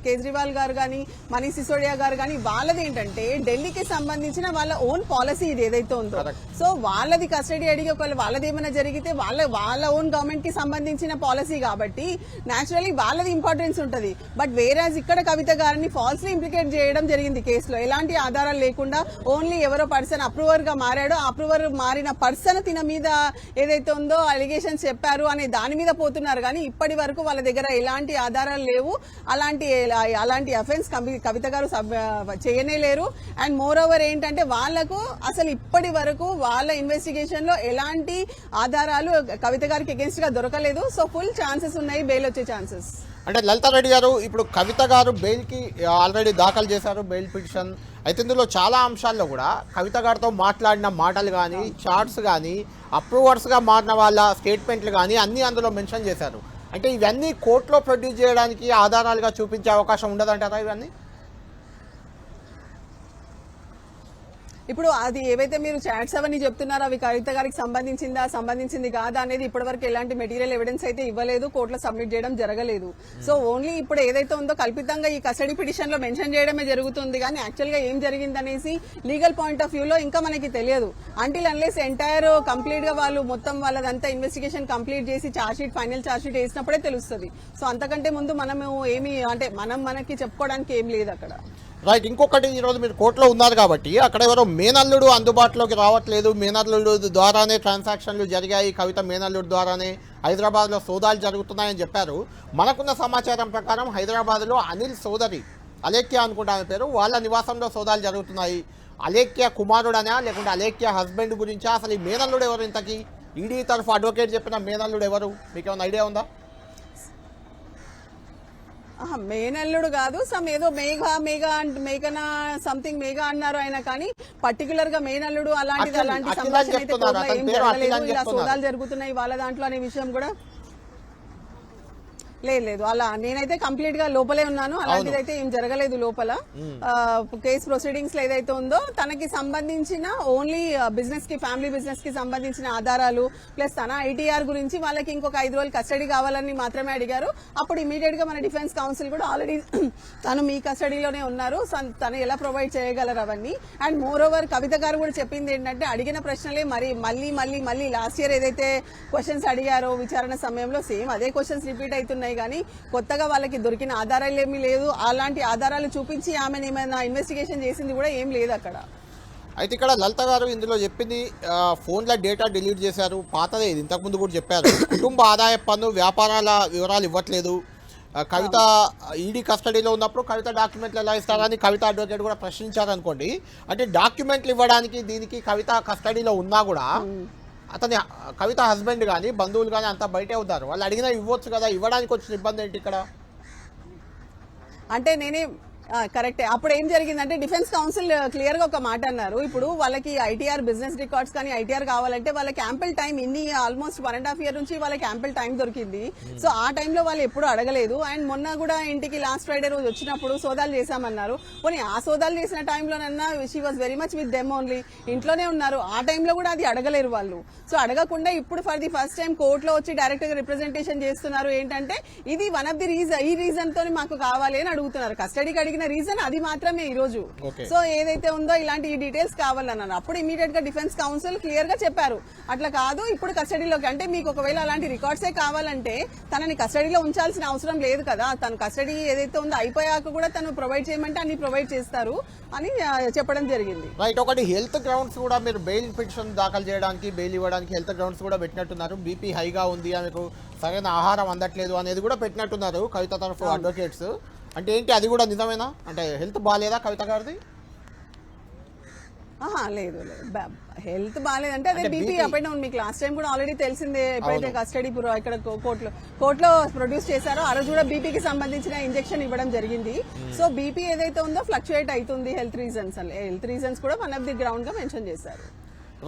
కేజ్రీవాల్ గారు కానీ, మనీష్ సిసోడియా గారు కానీ, వాళ్ళది ఏంటంటే ఢిల్లీకి సంబంధించిన వాళ్ళ ఓన్ పాలసీ ఇది ఏదైతే ఉందో. సో వాళ్ళది కస్టడీ అడిగి ఒకవేళ వాళ్ళది ఏమైనా జరిగితే వాళ్ళ ఓన్ గవర్నమెంట్ కి సంబంధించిన పాలసీ కాబట్టి నేచురల్లీ వాళ్ళది ఇంపార్టెన్స్ ఉంటుంది. బట్ వేరేజ్ ఇక్కడ కవిత గారిని ఫాల్స్లీ ఇంప్లికేట్ చేయడం జరిగింది కేసులో. ఎలాంటి ఆధారాలు లేకుండా ఓన్లీ ఎవరో పర్సన్ అప్రూవర్ గా మారాడో, అప్రూవర్ మారిన పర్సన్ తిన మీద ఏదైతే ఉందో అలిగేషన్స్ చెప్పారు అనే దాని మీద పోతున్నారు. కానీ ఇప్పటి వరకు వాళ్ళ దగ్గర ఎలాంటి ఆధారాలు లేవు. అలాంటి అఫెన్స్ కవిత గారు చేయనే లేరు. అండ్ మోర్ ఓవర్ ఏంటంటే వాళ్లకు అసలు ఇప్పటి వరకు వాళ్ళ ఇన్వెస్టిగేషన్ లో ఎలాంటి ఆధారాలు కవిత గారికి అగేన్స్ట్ గా దొరకలేదు. సో ఫుల్ ఛాన్సెస్ ఉన్నాయి బెయిల్ వచ్చే ఛాన్సెస్. అంటే లలితారెడ్డి గారు, ఇప్పుడు కవిత గారు బెయిల్ కి ఆల్రెడీ దాఖలు చేశారు బెయిల్ పిటిషన్. అయితే ఇందులో చాలా అంశాల్లో కూడా కవిత గారితో మాట్లాడిన మాటలు కానీ, చాట్స్ కానీ, అప్రూవర్స్ గా మారిన వాళ్ళ స్టేట్మెంట్లు కానీ అన్ని అందులో మెన్షన్ చేశారు. అంటే ఇవన్నీ కోర్టులో ప్రొడ్యూస్ చేయడానికి ఆధారాలుగా చూపించే అవకాశం ఉండదంటారా ఇవన్నీ? ఇప్పుడు అది ఏవైతే మీరు చాట్స్ అవన్నీ చెప్తున్నారో అవి కవిత గారికి సంబంధించింది కాదా అనేది ఇప్పటివరకు ఎలాంటి మెటీరియల్ ఎవిడెన్స్ అయితే ఇవ్వలేదు, కోర్టులో సబ్మిట్ చేయడం జరగలేదు. సో ఓన్లీ ఇప్పుడు ఏదైతే ఉందో కల్పితంగా ఈ కస్టడీ పిటిషన్ లో మెన్షన్ చేయడమే జరుగుతుంది. కానీ యాక్చువల్ గా ఏం జరిగిందనేసి లీగల్ పాయింట్ ఆఫ్ వ్యూలో ఇంకా మనకి తెలియదు. అంటిల్ అన్లెస్ ఎంటైర్ కంప్లీట్ గా వాళ్ళు మొత్తం వాళ్ళదంతా ఇన్వెస్టిగేషన్ కంప్లీట్ చేసి ఫైనల్ ఛార్జ్ షీట్ వేసినప్పుడే తెలుస్తుంది. సో అంతకంటే ముందు మనము ఏమి అంటే మనకి చెప్పుకోవడానికి ఏం లేదు అక్కడ. రైట్, ఇంకొకటి, ఈరోజు మీరు కోర్టులో ఉన్నారు కాబట్టి అక్కడ ఎవరో మేనల్లుడు అందుబాటులోకి రావట్లేదు, మేనల్లుడు ద్వారానే ట్రాన్సాక్షన్లు జరిగాయి, కవిత మేనల్లుడు ద్వారానే హైదరాబాద్లో సోదాలు జరుగుతున్నాయని చెప్పారు. మనకున్న సమాచారం ప్రకారం హైదరాబాద్లో అనిల్ సోదరి అలేఖ్య అనుకుంటా ఆమె పేరు, వాళ్ళ నివాసంలో సోదాలు జరుగుతున్నాయి. అలేఖ్య కుమారుడనా లేకుంటే అలేఖ్య హస్బెండ్ గురించా? అసలు ఈ మేనల్లుడు ఎవరు? ఇంతకీ ఈడీ తరఫు అడ్వకేట్ చెప్పిన మేనల్లుడు ఎవరు? మీకు ఏమైనా ఐడియా ఉందా? మేనల్లుడు కాదు, సమ్ ఏదో మేఘనా సంథింగ్ మేఘా అన్నారు ఆయన, కానీ పర్టికులర్ గా మేనల్లుడు అలాంటిది అలాంటి సంభాషణ అయితే కోర్టులో ఏం జరగలేదు. ఇలా సోదాలు జరుగుతున్నాయి వాళ్ళ దాంట్లో అనే విషయం కూడా లేదు. అలా నేనైతే కంప్లీట్ గా లోపలే ఉన్నాను, అలాంటిది అయితే ఏం జరగలేదు లోపల. కేసు ప్రొసీడింగ్స్ లో ఏదైతే ఉందో తనకి సంబంధించిన ఓన్లీ బిజినెస్ కి, ఫ్యామిలీ బిజినెస్ కి సంబంధించిన ఆధారాలు ప్లస్ తన ఐటీఆర్ గురించి వాళ్ళకి ఇంకొక 5 రోజులు కస్టడీ కావాలని మాత్రమే అడిగారు. అప్పుడు ఇమీడియట్ గా మన డిఫెన్స్ కౌన్సిల్ కూడా ఆల్రెడీ తను మీ కస్టడీలోనే ఉన్నారు, తను ఎలా ప్రొవైడ్ చేయగలరు అవన్నీ. అండ్ మోర్ ఓవర్ కవిత గారు కూడా చెప్పింది ఏంటంటే అడిగిన ప్రశ్నలే మళ్ళీ లాస్ట్ ఇయర్ ఏదైతే క్వశ్చన్స్ అడిగారో విచారణ సమయంలో సేమ్ అదే క్వశ్చన్స్ రిపీట్ అవుతున్నాయి, కానీ కొత్తగా వాళ్ళకి దొరికిన ఆధారాలు ఏమీ లేదు. అలాంటి ఆధారాలు చూపించి ఆమెను ఏమైనా ఇన్వెస్టిగేషన్ చేసింది కూడా ఏం లేదు అక్కడ. అయితే ఇక్కడ లలిత గారు ఇందులో చెప్పింది ఫోన్ల డేటా డిలీట్ చేశారు, పాతదే ఇది, ఇంతకుముందు కూడా చెప్పారు. కుటుంబ ఆదాయ పన్ను వ్యాపారాల వివరాలు ఇవ్వట్లేదు. కవిత ఈడీ కస్టడీలో ఉన్నప్పుడు కవిత డాక్యుమెంట్లు ఎలా ఇస్తారని కవిత అడ్వకేట్ కూడా ప్రశ్నించారనుకోండి. అంటే డాక్యుమెంట్లు ఇవ్వడానికి దీనికి కవిత కస్టడీలో ఉన్నా కూడా అతని కవిత హస్బెండ్ కానీ బంధువులు కానీ అంతా బయటే అవుతారు, వాళ్ళు అడిగినా ఇవ్వచ్చు కదా, ఇవ్వడానికి వచ్చిన ఇబ్బంది ఏంటి ఇక్కడ? అంటే నేనే కరెక్టే. అప్పుడు ఏం జరిగిందంటే డిఫెన్స్ కౌన్సిల్ క్లియర్ గా ఒక మాట అన్నారు, ఇప్పుడు వాళ్ళకి ఐటీఆర్ బిజినెస్ రికార్డ్స్ కానీ ఐటీఆర్ కావాలంటే వాళ్ళకి యాంపుల్ టైం ఆల్మోస్ట్ 1.5 years నుంచి వాళ్ళకి యాంపుల్ టైం దొరికింది. సో ఆ టైంలో వాళ్ళు ఎప్పుడు అడగలేదు. అండ్ మొన్న కూడా ఇంటికి లాస్ట్ ఫ్రైడే రోజు వచ్చినప్పుడు సోదాలు చేశామన్నారు. పోనీ ఆ సోదాలు చేసిన టైంలోనన్నా she was very much with them only, ఇంట్లోనే ఉన్నారు. ఆ టైంలో కూడా అది అడగలేరు వాళ్ళు. సో అడగకుండా ఇప్పుడు ఫర్ ది ఫస్ట్ టైం కోర్టులో వచ్చి డైరెక్ట్ గా రిప్రజెంటేషన్ చేస్తున్నారు. ఏంటంటే ఇది వన్ ఆఫ్ ది రీజన్, ఈ రీజన్ తో మాకు కావాలి అని అడుగుతున్నారు. కస్టడీకి అడిగిన రీజన్ అది మాత్రమే ఈ రోజు. సో ఏదైతే ఉందో ఇలాంటి ఈ డీటెయిల్స్ కావాలన్నారు. అప్పుడు ఇమీడియట్ గా డిఫెన్స్ కౌన్సిల్ క్లియర్ గా చెప్పారు, అట్లా కాదు ఇప్పుడు కస్టడీలోకి, అంటే మీకు ఒకవేళ అలాంటి రికార్డ్సే కావాలంటే తనని కస్టడీలో ఉంచాల్సిన అవసరం లేదు కదా, తన కస్టడీ ఏదైతే ఉందో అయిపోయాక కూడా తను ప్రొవైడ్ చేయమంటే అన్ని ప్రొవైడ్ చేస్తారు అని చెప్పడం జరిగింది. రైట్. ఒకటి హెల్త్ గ్రౌండ్స్ కూడా మీరు బెయిల్ పిటిషన్ దాఖలు చేయడానికి, బెయిల్ ఇవ్వడానికి హెల్త్ గ్రౌండ్స్ కూడా పెట్టినట్టున్నారు. బీపీ హైగా ఉంది, ఆమెకు సరైన ఆహారం అందట్లేదు అనేది కూడా పెట్టినట్టున్నారు కవిత తరఫు అడ్వకేట్స్. అంటే ఏంటి, అది కూడా నిజమేనా? అంటే హెల్త్ బాగాలేదా కవిత గారిది? లేదు హెల్త్ బాగాలేదంటే అదే బీపీ అప్ అండ్ డౌన్. మీకు లాస్ట్ టైం కూడా ఆల్రెడీ తెలిసిందే, ఎప్పుడైతే కస్టడీ ఇక్కడ కోర్టులో ప్రొడ్యూస్ చేశారో ఆ రోజు కూడా బీపీకి సంబంధించిన ఇంజెక్షన్ ఇవ్వడం జరిగింది. సో బీపీ ఏదైతే ఉందో ఫ్లక్చుయేట్ అవుతుంది. హెల్త్ రీజన్స్ కూడా వన్ ఆఫ్ ది గ్రౌండ్ గా మెన్షన్ చేశారు.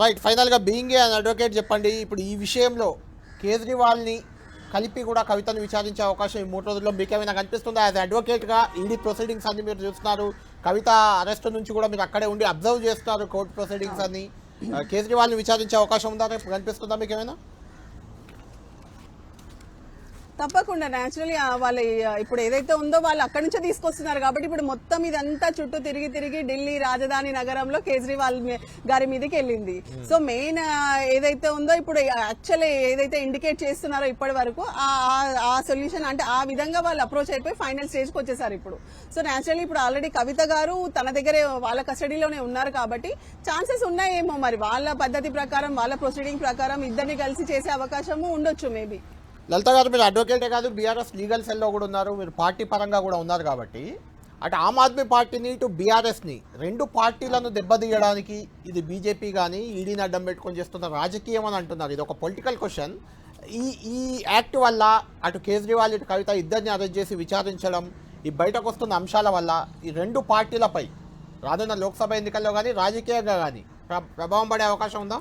రైట్. ఫైనల్ గా బీయింగ్ ఏ అడ్వకేట్ చెప్పండి, ఇప్పుడు ఈ విషయంలో కేజ్రీవాల్ని కలిపి కూడా కవితను విచారించే అవకాశం ఈ 3 రోజుల్లో మీకేమైనా కనిపిస్తుందా? యాజ్ అడ్వకేట్గా ఈడీ ప్రొసీడింగ్స్ అన్ని మీరు చూస్తున్నారు, కవిత అరెస్ట్ నుంచి కూడా మీరు అక్కడే ఉండి అబ్జర్వ్ చేస్తున్నారు కోర్టు ప్రొసీడింగ్స్ అన్ని. కేజ్రీవాల్ని విచారించే అవకాశం ఉందా, కనిపిస్తుందా మీకేమైనా? తప్పకుండా న్యాచురలీ వాళ్ళ ఇప్పుడు ఏదైతే ఉందో వాళ్ళు అక్కడి నుంచే తీసుకొస్తున్నారు కాబట్టి ఇప్పుడు మొత్తం ఇదంతా చుట్టూ తిరిగి ఢిల్లీ రాజధాని నగరంలో కేజ్రీవాల్ గారి మీదకి వెళ్ళింది. సో మెయిన్ ఏదైతే ఉందో ఇప్పుడు యాక్చువల్లీ ఏదైతే ఇండికేట్ చేస్తున్నారో ఇప్పటి వరకు ఆ సొల్యూషన్, అంటే ఆ విధంగా వాళ్ళు అప్రోచ్ అయిపోయి ఫైనల్ స్టేజ్కి వచ్చేసారు ఇప్పుడు. సో న్యాచురల్లీ ఇప్పుడు ఆల్రెడీ కవిత గారు తన దగ్గరే వాళ్ళ కస్టడీలోనే ఉన్నారు కాబట్టి ఛాన్సెస్ ఉన్నాయేమో మరి వాళ్ళ పద్ధతి ప్రకారం, వాళ్ళ ప్రొసీడింగ్ ప్రకారం ఇద్దరిని కలిసి చేసే అవకాశము ఉండొచ్చు మేబీ. లలిత గారు మీరు అడ్వకేటే కాదు, బీఆర్ఎస్ లీగల్ సెల్లో కూడా ఉన్నారు, మీరు పార్టీ పరంగా కూడా ఉన్నారు కాబట్టి అటు ఆమ్ ఆద్మీ పార్టీని ఇటు బీఆర్ఎస్ని 2 పార్టీలను దెబ్బతీయడానికి ఇది బీజేపీ కానీ ఈడీని అడ్డం పెట్టుకొని చేస్తున్న రాజకీయం అని అంటున్నారు. ఇది ఒక పొలిటికల్ క్వశ్చన్. ఈ యాక్ట్ వల్ల అటు కేజ్రీవాల్ ఇటు కవిత ఇద్దరిని అరెస్ట్ చేసి విచారించడం, ఈ బయటకు వస్తున్న అంశాల వల్ల ఈ 2 పార్టీలపై రానున్న లోక్సభ ఎన్నికల్లో కానీ రాజకీయంగా కానీ ప్రభావం పడే అవకాశం ఉందా?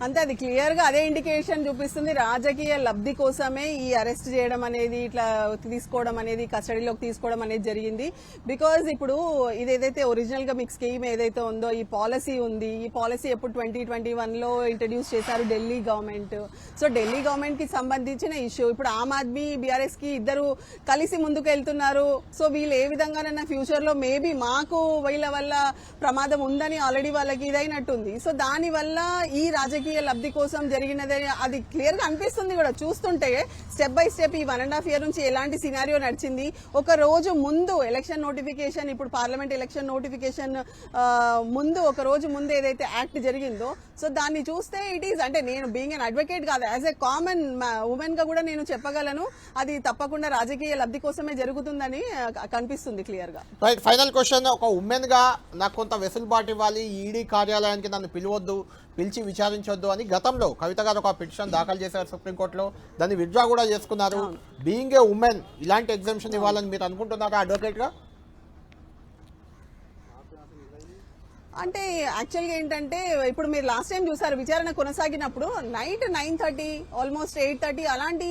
అంతే, అది క్లియర్ గా అదే ఇండికేషన్ చూపిస్తుంది. రాజకీయ లబ్ధి కోసమే ఈ అరెస్ట్ చేయడం అనేది, ఇట్లా తీసుకోవడం అనేది, కస్టడీలోకి తీసుకోవడం అనేది జరిగింది. బికాజ్ ఇప్పుడు ఇదేదైతే ఒరిజినల్ గా మీకు స్కీమ్ ఏదైతే ఉందో ఈ పాలసీ ఉంది, ఈ పాలసీ ఎప్పుడు 2021లో ఇంట్రడ్యూస్ చేశారు Delhi government. So Delhi government కి సంబంధించిన ఇష్యూ ఇప్పుడు ఆమ్ ఆద్మీ బీఆర్ఎస్ కి ఇద్దరు కలిసి ముందుకు వెళ్తున్నారు. సో వీళ్ళు ఏ విధంగానైనా ఫ్యూచర్ లో మేబీ మాకు వీళ్ళ వల్ల ప్రమాదం ఉందని ఆల్రెడీ వాళ్ళకి ఇదైనట్టుంది. సో దాని వల్ల ఈ రాజకీయ లబ్ధి కోసం జరిగినదే అది క్లియర్ గా అనిపిస్తుంది కూడా చూస్తుంటే. స్టెప్ బై స్టెప్ ఈ 1.5 years నుంచి ఎలాంటి సినారియో నడిచింది. ఒక రోజు ముందు ఎలక్షన్ నోటిఫికేషన్, ఇప్పుడు పార్లమెంట్ ఎలక్షన్ నోటిఫికేషన్ ముందు ఒక రోజు ముందు ఏదైతే యాక్ట్ జరిగిందో, సో దాన్ని చూస్తే ఇట్ ఈస్, అంటే నేను బీయింగ్ అన్ అడ్వకేట్ కాదు, యాజ్ ఎ కామన్ ఉమెన్ గా కూడా నేను చెప్పగలను అది తప్పకుండా రాజకీయ లబ్ధి కోసమే జరుగుతుందని కనిపిస్తుంది క్లియర్ గా. రైట్. ఫైనల్ క్వశ్చన్, ఒక ఉమెన్ గా నాకు కొంత వెసులుబాటు ఇవ్వాలి, ఈడీ కార్యాలయానికి నన్ను పిలవద్దు, పిలిచి విచారించొద్దు చేయొద్దు అని గతంలో కవిత గారు ఒక పిటిషన్ దాఖలు చేశారు సుప్రీంకోర్టులో, దాన్ని విత్డ్రా కూడా చేసుకున్నారు. బీయింగ్ ఏ ఉమెన్ ఇలాంటి ఎగ్జామ్షన్ ఇవ్వాలని మీరు అనుకుంటున్నారా అడ్వకేట్గా? అంటే యాక్చువల్గా ఏంటంటే ఇప్పుడు మీరు లాస్ట్ టైం చూసారు విచారణ కొనసాగినప్పుడు నైట్ 9:30 ఆల్మోస్ట్ 8:30 అలాంటి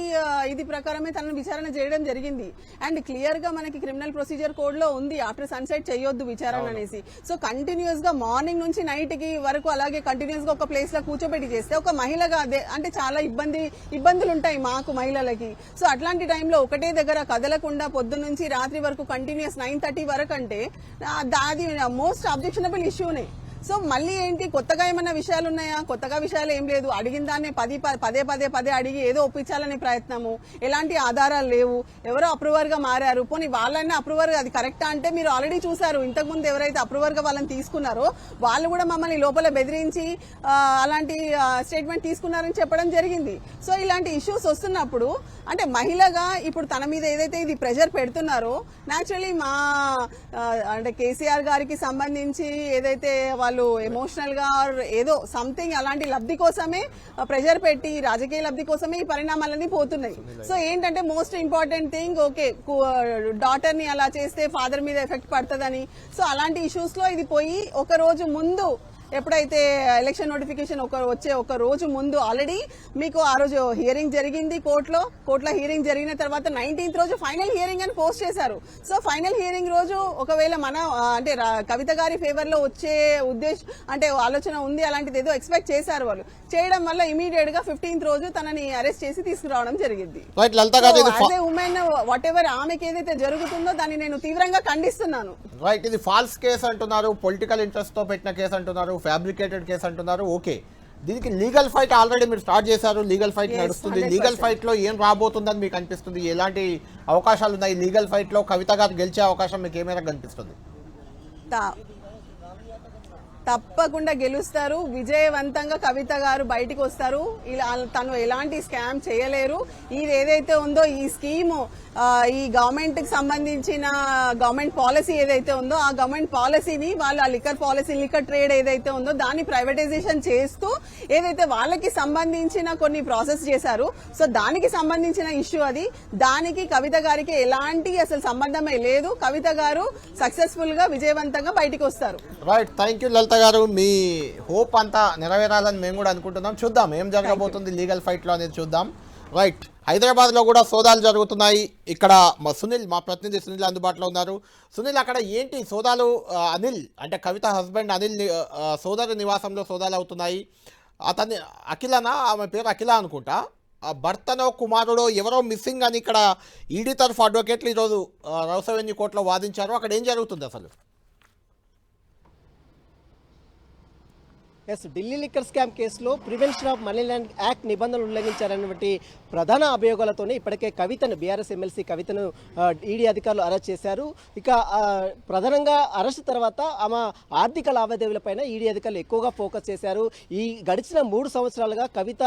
ఇది ప్రకారమే తనను విచారణ చేయడం జరిగింది. అండ్ క్లియర్ గా మనకి క్రిమినల్ ప్రొసీజర్ కోడ్ లో ఉంది ఆఫ్టర్ సన్సెట్ చేయొద్దు విచారణ అనేసి. సో కంటిన్యూస్ గా మార్నింగ్ నుంచి నైట్ కి వరకు అలాగే కంటిన్యూస్ గా ఒక ప్లేస్ లో కూర్చోబెట్టి చేస్తే ఒక మహిళగా అంటే చాలా ఇబ్బందులు ఉంటాయి మాకు మహిళలకి. సో అట్లాంటి టైంలో ఒకటే దగ్గర కదలకుండా పొద్దున్న నుంచి రాత్రి వరకు కంటిన్యూస్ 9:30 వరకు అంటే అది మోస్ట్ అబ్జెక్షనబుల్ ఇష్యూ. సో మళ్ళీ ఏంటి కొత్తగా ఏమైనా విషయాలు ఉన్నాయా? కొత్తగా విషయాలు ఏం లేదు. అడిగిన దాన్ని పదే అడిగి ఏదో ఒప్పించాలనే ప్రయత్నము. ఎలాంటి ఆధారాలు లేవు. ఎవరో అప్రూవర్ గా మారారు. పోనీ వాళ్ళైనా అప్రూవర్ అది కరెక్టా అంటే మీరు ఆల్రెడీ చూసారు ఇంతకుముందు ఎవరైతే అప్రూవర్ గా వాళ్ళని తీసుకున్నారో వాళ్ళు కూడా మమ్మల్ని లోపల బెదిరించి అలాంటి స్టేట్మెంట్ తీసుకున్నారని చెప్పడం జరిగింది. సో ఇలాంటి ఇష్యూస్ వస్తున్నప్పుడు అంటే మహిళగా ఇప్పుడు తన మీద ఏదైతే ఇది ప్రెషర్ పెడుతున్నారో న్యాచురలీ మా అంటే కేసీఆర్ గారికి సంబంధించి ఏదైతే వాళ్ళు ఎమోషనల్ గా ఏదో సంథింగ్ అలాంటి లబ్ధి కోసమే ప్రెషర్ పెట్టి రాజకీయ లబ్ధి కోసమే ఈ పరిణామాలన్నీ పోతున్నాయి. సో ఏంటంటే most important thing okay daughter ని అలా చేస్తే ఫాదర్ మీద ఎఫెక్ట్ పడుతుందని. సో అలాంటి ఇష్యూస్ లో ఇది పోయి ఒక రోజు ముందు ఎప్పుడైతే ఎలక్షన్ నోటిఫికేషన్ వచ్చే ఒక రోజు ముందు ఆల్రెడీ మీకు ఆ రోజు హియరింగ్ జరిగింది కోర్టులో హియరింగ్ జరిగిన తర్వాత 19th రోజు ఫైనల్ హియరింగ్ అని పోస్ట్ చేశారు. సో ఫైనల్ హియరింగ్ రోజు ఒకవేళ మన అంటే కవిత గారి ఫేవర్ లో వచ్చే ఉద్దేశం అంటే ఆలోచన ఉంది అలాంటిది ఏదో ఎక్స్పెక్ట్ చేశారు వాళ్ళు. చేయడం వల్ల ఇమీడియట్ గా 15th రోజు తనని అరెస్ట్ చేసి తీసుకురావడం జరిగింది. ఉమెన్ వాట్ ఎవర్ ఆమెకి ఏదైతే జరుగుతుందో దాన్ని నేను తీవ్రంగా ఖండిస్తున్నాను. రైట్, ఇది ఫాల్స్ కేసు అంటున్నారు, పొలిటికల్ ఇంట్రెస్ట్ తో పెట్టిన కేసు అంటున్నారు, ఫ్యాబ్రికేటెడ్ కేసు అంటున్నారు. ఓకే, దీనికి లీగల్ ఫైట్ ఆల్రెడీ మీరు స్టార్ట్ చేశారు, లీగల్ ఫైట్ నడుస్తుంది. లీగల్ ఫైట్ లో ఏం రాబోతుందని మీకు అనిపిస్తుంది? ఎలాంటి అవకాశాలు ఉన్నాయి లీగల్ ఫైట్ లో? కవిత గారు గెలిచే అవకాశం మీకు ఏమైనా కనిపిస్తుంది? తప్పకుండా గెలుస్తారు. విజయవంతంగా కవిత గారు బయటికి వస్తారు. ఇలా తను ఎలాంటి స్కామ్ చేయలేరు. ఇది ఏదైతే ఉందో ఈ స్కీము ఈ గవర్నమెంట్ కి సంబంధించిన గవర్నమెంట్ పాలసీ ఏదైతే ఉందో ఆ గవర్నమెంట్ పాలసీని వాళ్ళు ఆ లిక్కర్ ట్రేడ్ ఏదైతే ఉందో దాన్ని ప్రైవేటైజేషన్ చేస్తూ ఏదైతే వాళ్ళకి సంబంధించిన కొన్ని ప్రాసెస్ చేశారు. సో దానికి సంబంధించిన ఇష్యూ అది. దానికి కవిత గారికి ఎలాంటి అసలు సంబంధమే లేదు. కవిత గారు సక్సెస్ఫుల్ గా విజయవంతంగా బయటికి వస్తారు. రైట్, థ్యాంక్ యూ లలిత గారు. మీ హోప్ అంతా నెరవేరాలని మేము కూడా అనుకుంటున్నాం. చూద్దాం ఏం జరగబోతుంది లీగల్ ఫైట్ లో అనేది చూద్దాం. రైట్, హైదరాబాద్ లో కూడా సోదాలు జరుగుతున్నాయి. ఇక్కడ మా ప్రతినిధి సునీల్ అందుబాటులో ఉన్నారు. సునీల్, అక్కడ ఏంటి సోదాలు? అనిల్ అంటే కవిత హస్బెండ్ అనిల్ సోదరు నివాసంలో సోదాలు అవుతున్నాయి. అతన్ని అఖిలనా, ఆమె పేరు అఖిల అనుకుంటా, భర్తనో కుమారుడో ఎవరో మిస్సింగ్ అని ఇక్కడ ఈడీ తరఫు అడ్వకేట్లు ఈరోజు రౌస్ అవెన్యూ కోర్టులో వాదించారు. అక్కడ ఏం జరుగుతుంది అసలు? ఢిల్లీ లిక్కర్ స్కామ్ కేసులో prevention of money laundering act నిబంధనలు ఉల్లంఘించారన్నటువంటి ప్రధాన అభియోగాలతోనే ఇప్పటికే కవితను బీఆర్ఎస్ ఎమ్మెల్సీ కవితను ఈడీ అధికారులు అరెస్ట్ చేశారు. ఇక ప్రధానంగా అరెస్ట్ తర్వాత ఆమె ఆర్థిక లావాదేవీలపైన ఈడీ అధికారులు ఎక్కువగా ఫోకస్ చేశారు. ఈ గడిచిన 3 సంవత్సరాలుగా కవిత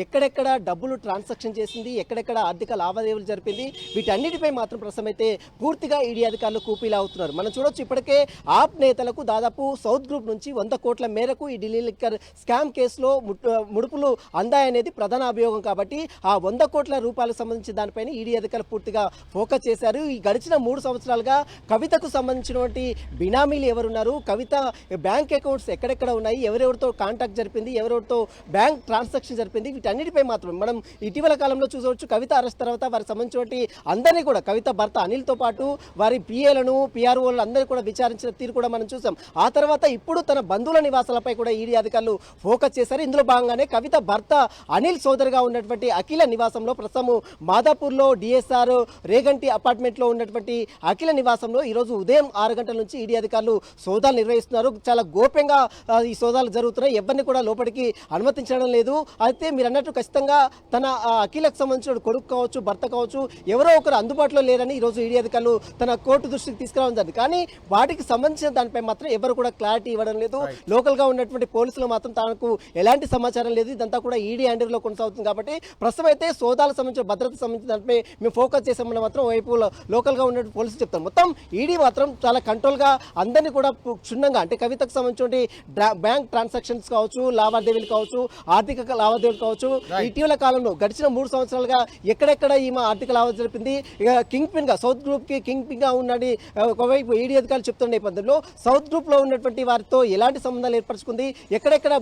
ఎక్కడెక్కడ డబ్బులు ట్రాన్సాక్షన్ చేసింది, ఎక్కడెక్కడ ఆర్థిక లావాదేవీలు జరిపింది, వీటన్నిటిపై మాత్రం ప్రస్తుతం అయితే పూర్తిగా ఈడీ అధికారులు కూపీలా అవుతున్నారు. మనం చూడొచ్చు ఇప్పటికే ఆప్ నేతలకు దాదాపు సౌత్ గ్రూప్ నుంచి 100 కోట్ల మేరకు ఈ ఢిల్లీ లిక్కర్ స్కామ్ కేసులో ముడుపులు అందాయనేది ప్రధాన అభియోగం. కాబట్టి ఆ 100 కోట్ల రూపాయలకు సంబంధించిన దానిపైన ఈడీ అధికారులు పూర్తిగా ఫోకస్ చేశారు. ఈ గడిచిన 3 సంవత్సరాలుగా కవితకు సంబంధించినటువంటి బినామీలు ఎవరున్నారు, కవిత బ్యాంక్ అకౌంట్స్ ఎక్కడెక్కడ ఉన్నాయి, ఎవరెవరితో కాంటాక్ట్ జరిపింది, ఎవరెవరితో బ్యాంక్ ట్రాన్సాక్షన్ జరిపింది, వీటన్నిటిపై మాత్రం మనం ఇటీవల కాలంలో చూసవచ్చు. కవిత అరెస్ట్ తర్వాత వారికి సంబంధించినటువంటి అందరినీ కూడా కవిత భర్త అనిల్తో పాటు వారి పిఏలను పిఆర్ఓలను అందరినీ కూడా విచారించిన తీరు కూడా మనం చూసాం. ఆ తర్వాత ఇప్పుడు తన బంధువుల నివాసాలపై కూడా ఈడీ అధికారులు ఫోకస్ చేశారు. ఇందులో భాగంగానే కవిత భర్త అనిల్ సోదరుగా ఉన్నటువంటి అఖిల నివాసంలో ప్రస్తుతం మాదాపూర్లో డిఎస్ఆర్ రేగంటి అపార్ట్మెంట్ లో ఉన్నటువంటి అఖిల నివాసంలో ఈరోజు ఉదయం 6 గంటల నుంచి ఈడీ అధికారులు సోదాలు నిర్వహిస్తున్నారు. చాలా గోప్యంగా ఈ సోదాలు జరుగుతున్నాయి. ఎవరిని కూడా లోపలికి అనుమతించడం లేదు. అయితే మీరు అన్నట్టు ఖచ్చితంగా తన అఖిలకు సంబంధించిన కొడుకు కావచ్చు, భర్త కావచ్చు, ఎవరో ఒకరు అందుబాటులో లేరని ఈరోజు ఈడీ అధికారులు తన కోర్టు దృష్టికి తీసుకురావడం జరిగింది. కానీ వాటికి సంబంధించిన దానిపై మాత్రం ఎవరు కూడా క్లారిటీ ఇవ్వడం లేదు. లోకల్ గా ఉన్నటువంటి పోలీసులు మాత్రం తనకు ఎలాంటి సమాచారం లేదు, ఇదంతా కూడా ఈడీ హ్యాండర్లో కొనసాగుతుంది. కాబట్టి ప్రస్తుతం అయితే సోదాలకు సంబంధించిన భద్రత సంబంధించిన దానిపై మేము ఫోకస్ చేసామని మాత్రం వైపు లోకల్గా ఉన్న పోలీసులు చెప్తారు. మొత్తం ఈడీ మాత్రం చాలా కంట్రోల్గా అందరినీ కూడా క్షుణ్ణంగా అంటే కవితకు సంబంధించిన బ్యాంక్ ట్రాన్సాక్షన్స్ కావచ్చు, లావాదేవీలు కావచ్చు, ఆర్థిక లావాదేవీలు కావచ్చు, ఇటీవల కాలంలో గడిచిన 3 సంవత్సరాలుగా ఎక్కడెక్కడ ఈమె ఆర్థిక లావాదేవీలు జరిపింది, ఇక కింగ్ పిన్ గా సౌత్ గ్రూప్ కి కింగ్ పిన్ గా ఉన్నది ఒకవైపు ఈడీ అధికారులు చెప్తున్న నేపథ్యంలో సౌత్ గ్రూప్ లో ఉన్నటువంటి వారితో ఎలాంటి సంబంధాలు ఏర్పరచుకుంది, ఎక్కడెక్కడ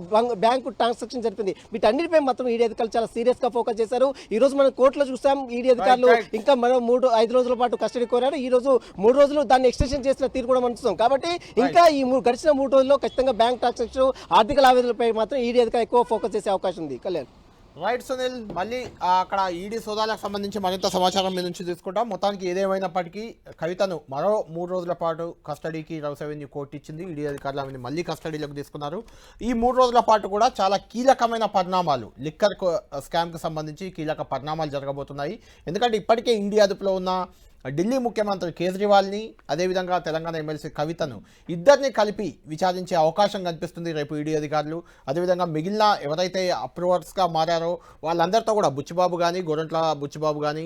బ్యాంకు ట్రాన్సాక్షన్ జరిపింది, వీటన్నిటిపై మాత్రం ఈడీ అధికారులు చాలా సీరియస్ గా ఫోకస్ చేశారు. ఈ రోజు మనం కోర్టులో చూసాం ఈడీ అధికారులు ఇంకా మరో 5 రోజుల పాటు కస్టడీ కోరారు. ఈ రోజు 3 రోజులు దాన్ని ఎక్స్టెన్షన్ చేసిన తీరు కూడా మనం చూస్తాం. కాబట్టి ఇంకా ఈ గడిచిన 3 రోజుల్లో ఖచ్చితంగా బ్యాంక్ ట్రాన్సాక్షన్ ఆర్థిక లావాదేవీలపై మాత్రం ఈడీ అధికారులు ఎక్కువ ఫోకస్ చేసే అవకాశం ఉంది. కళ్యాణ్. రైట్ సునీల్, మళ్ళీ అక్కడ ఈడీ సోదాలకు సంబంధించి మరింత సమాచారం మీ నుంచి తీసుకుంటాం. మొత్తానికి ఏదేమైనప్పటికీ కవితను మరో 3 రోజుల పాటు కస్టడీకి రౌస్ అవెన్యూ కోర్టు ఇచ్చింది. ఈడీ అధికారులు ఆమెను మళ్ళీ కస్టడీలోకి తీసుకున్నారు. ఈ 3 రోజుల పాటు కూడా చాలా కీలకమైన పరిణామాలు, లిక్కర్ స్కామ్కి సంబంధించి కీలక పరిణామాలు జరగబోతున్నాయి. ఎందుకంటే ఇప్పటికే ఈడీ అదుపులో ఉన్న ఢిల్లీ ముఖ్యమంత్రి కేజ్రీవాల్ని, అదేవిధంగా తెలంగాణ ఎమ్మెల్సీ కవితను ఇద్దరిని కలిపి విచారించే అవకాశం కనిపిస్తుంది రేపు ఈడీ అధికారులు. అదేవిధంగా మిగిలిన ఎవరైతే అప్రూవర్స్గా మారారో వాళ్ళందరితో కూడా బుచ్చిబాబు కానీ, గోరంట్ల బుచ్చిబాబు కానీ,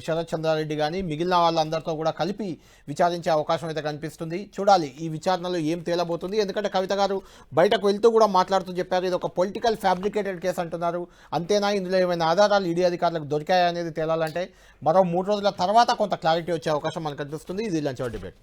శరత్ చంద్రారెడ్డి కానీ మిగిలిన వాళ్ళందరితో కూడా కలిపి విచారించే అవకాశం అయితే కనిపిస్తుంది. చూడాలి ఈ విచారణలో ఏం తేలబోతుంది. ఎందుకంటే కవిత గారు బయటకు వెళ్తూ కూడా మాట్లాడుతూ చెప్పారు, ఇది ఒక పొలిటికల్ ఫ్యాబ్రికేటెడ్ కేసు అంటున్నారు. అంతేనా, ఇందులో ఏమైనా ఆధారాలు ఈడీ అధికారులకు దొరికాయా అనేది తేలాలంటే మరో 3 రోజుల తర్వాత కొంత క్లారిటీ వచ్చే అవకాశం మనకు కనిపిస్తుంది. ఇది లంచ్ అవర్ డిబేట్.